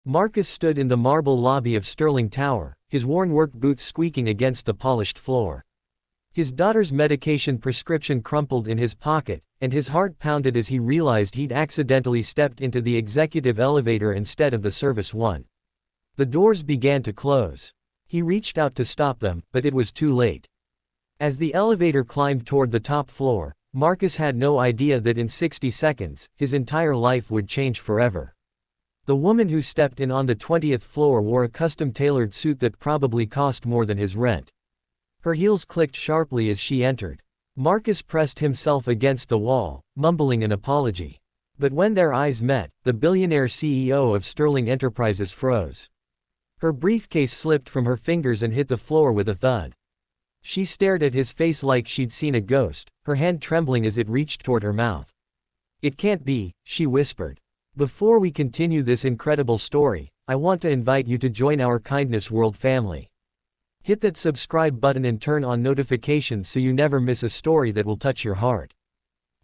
Marcus stood in the marble lobby of Sterling Tower, his worn work boots squeaking against the polished floor. His daughter's medication prescription crumpled in his pocket, and his heart pounded as he realized he'd accidentally stepped into the executive elevator instead of the service one. The doors began to close. He reached out to stop them, but it was too late. As the elevator climbed toward the top floor, Marcus had no idea that in 60 seconds, his entire life would change forever. The woman who stepped in on the 20th floor wore a custom-tailored suit that probably cost more than his rent. Her heels clicked sharply as she entered. Marcus pressed himself against the wall, mumbling an apology. But when their eyes met, the billionaire CEO of Sterling Enterprises froze. Her briefcase slipped from her fingers and hit the floor with a thud. She stared at his face like she'd seen a ghost, her hand trembling as it reached toward her mouth. "It can't be," she whispered. "Before we continue this incredible story, I want to invite you to join our Kindness World family. Hit that subscribe button and turn on notifications so you never miss a story that will touch your heart.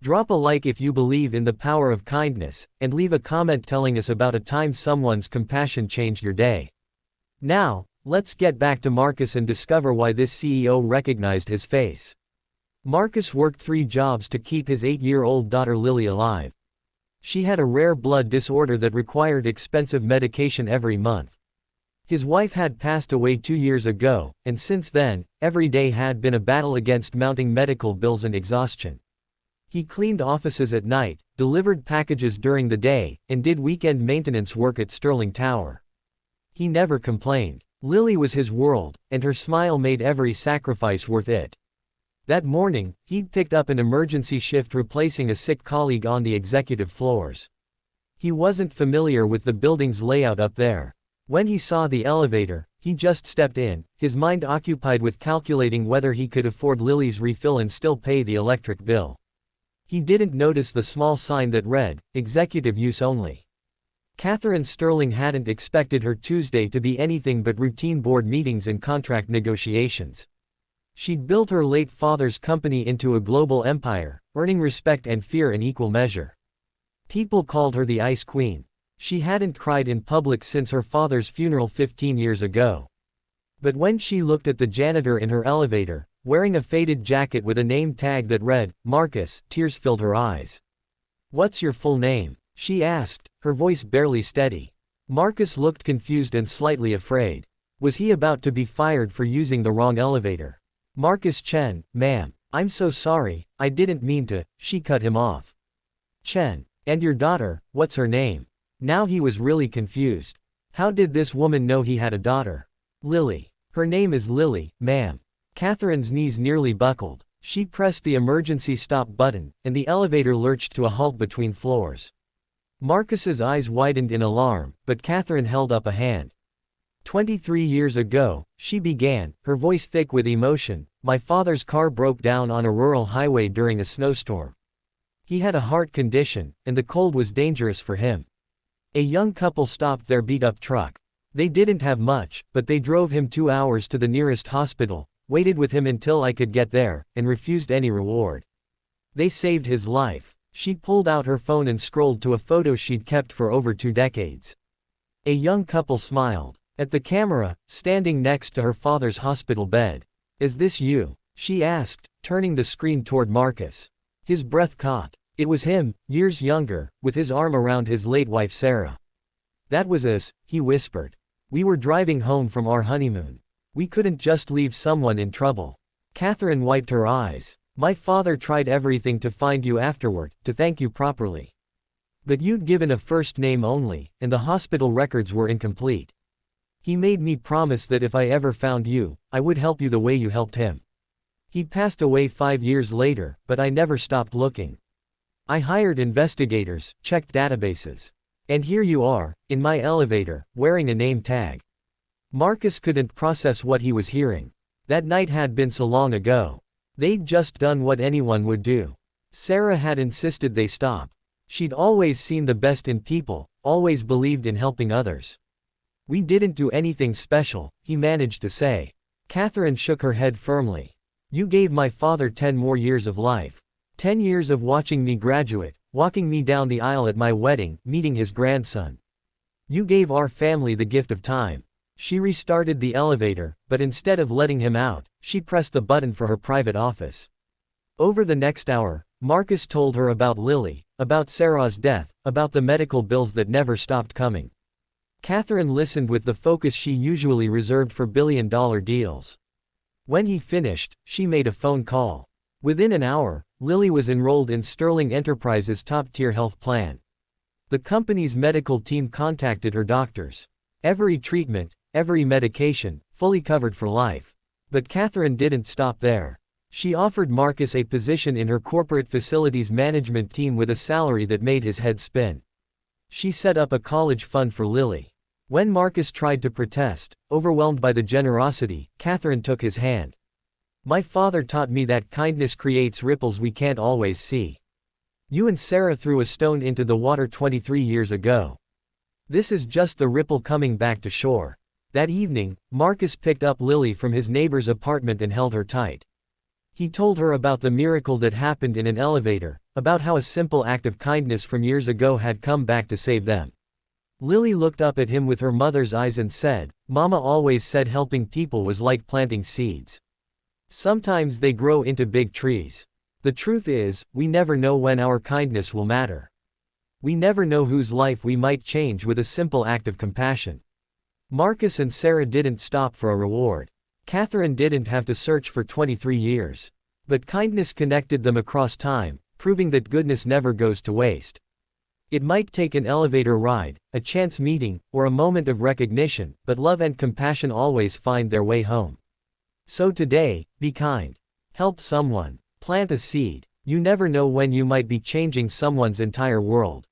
Drop a like if you believe in the power of kindness, and leave a comment telling us about a time someone's compassion changed your day." Now, let's get back to Marcus and discover why this CEO recognized his face. Marcus worked 3 jobs to keep his 8-year-old daughter Lily alive. She had a rare blood disorder that required expensive medication every month. His wife had passed away 2 years ago, and since then, every day had been a battle against mounting medical bills and exhaustion. He cleaned offices at night, delivered packages during the day, and did weekend maintenance work at Sterling Tower. He never complained. Lily was his world, and her smile made every sacrifice worth it. That morning, he'd picked up an emergency shift replacing a sick colleague on the executive floors. He wasn't familiar with the building's layout up there. When he saw the elevator, he just stepped in, his mind occupied with calculating whether he could afford Lily's refill and still pay the electric bill. He didn't notice the small sign that read, "Executive use only." Catherine Sterling hadn't expected her Tuesday to be anything but routine board meetings and contract negotiations. She'd built her late father's company into a global empire, earning respect and fear in equal measure. People called her the Ice Queen. She hadn't cried in public since her father's funeral 15 years ago. But when she looked at the janitor in her elevator, wearing a faded jacket with a name tag that read, Marcus, tears filled her eyes. "What's your full name?" she asked, her voice barely steady. Marcus looked confused and slightly afraid. Was he about to be fired for using the wrong elevator? "Marcus Chen, ma'am. I'm so sorry, I didn't mean to," she cut him off. "Chen. And your daughter, what's her name?" Now he was really confused. How did this woman know he had a daughter? "Lily. Her name is Lily, ma'am." Catherine's knees nearly buckled. She pressed the emergency stop button, and the elevator lurched to a halt between floors. Marcus's eyes widened in alarm, but Catherine held up a hand. 23 years ago, she began, her voice thick with emotion, "My father's car broke down on a rural highway during a snowstorm. He had a heart condition, and the cold was dangerous for him." A young couple stopped their beat-up truck. They didn't have much, but they drove him 2 hours to the nearest hospital, waited with him until I could get there, and refused any reward. They saved his life. She pulled out her phone and scrolled to a photo she'd kept for over 2 decades. A young couple smiled at the camera, standing next to her father's hospital bed. "Is this you?" she asked, turning the screen toward Marcus. His breath caught. It was him, years younger, with his arm around his late wife Sarah. "That was us," he whispered. "We were driving home from our honeymoon. We couldn't just leave someone in trouble." Catherine wiped her eyes. "My father tried everything to find you afterward, to thank you properly. But you'd given a first name only, and the hospital records were incomplete. He made me promise that if I ever found you, I would help you the way you helped him. He passed away 5 years later, but I never stopped looking. I hired investigators, checked databases. And here you are, in my elevator, wearing a name tag." Marcus couldn't process what he was hearing. That night had been so long ago. They'd just done what anyone would do. Sarah had insisted they stop. She'd always seen the best in people, always believed in helping others. "We didn't do anything special," he managed to say. Catherine shook her head firmly. "You gave my father 10 more years of life. 10 years of watching me graduate, walking me down the aisle at my wedding, meeting his grandson. You gave our family the gift of time. She restarted the elevator, but instead of letting him out, she pressed the button for her private office. Over the next hour, Marcus told her about Lily, about Sarah's death, about the medical bills that never stopped coming. Catherine listened with the focus she usually reserved for billion-dollar deals. When he finished, she made a phone call. Within an hour, Lily was enrolled in Sterling Enterprises' top-tier health plan. The company's medical team contacted her doctors. Every treatment, every medication, fully covered for life. But Catherine didn't stop there. She offered Marcus a position in her corporate facilities management team with a salary that made his head spin. She set up a college fund for Lily. When Marcus tried to protest, overwhelmed by the generosity, Catherine took his hand. My father taught me that kindness creates ripples we can't always see. You and Sarah threw a stone into the water 23 years ago. This is just the ripple coming back to shore. That evening, Marcus picked up Lily from his neighbor's apartment and held her tight. He told her about the miracle that happened in an elevator, about how a simple act of kindness from years ago had come back to save them. Lily looked up at him with her mother's eyes and said, "Mama always said helping people was like planting seeds. Sometimes they grow into big trees. The truth is, we never know when our kindness will matter. We never know whose life we might change with a simple act of compassion." Marcus and Sarah didn't stop for a reward. Catherine didn't have to search for 23 years. But kindness connected them across time, proving that goodness never goes to waste. It might take an elevator ride, a chance meeting, or a moment of recognition, but love and compassion always find their way home. So today, be kind. Help someone. Plant a seed. You never know when you might be changing someone's entire world.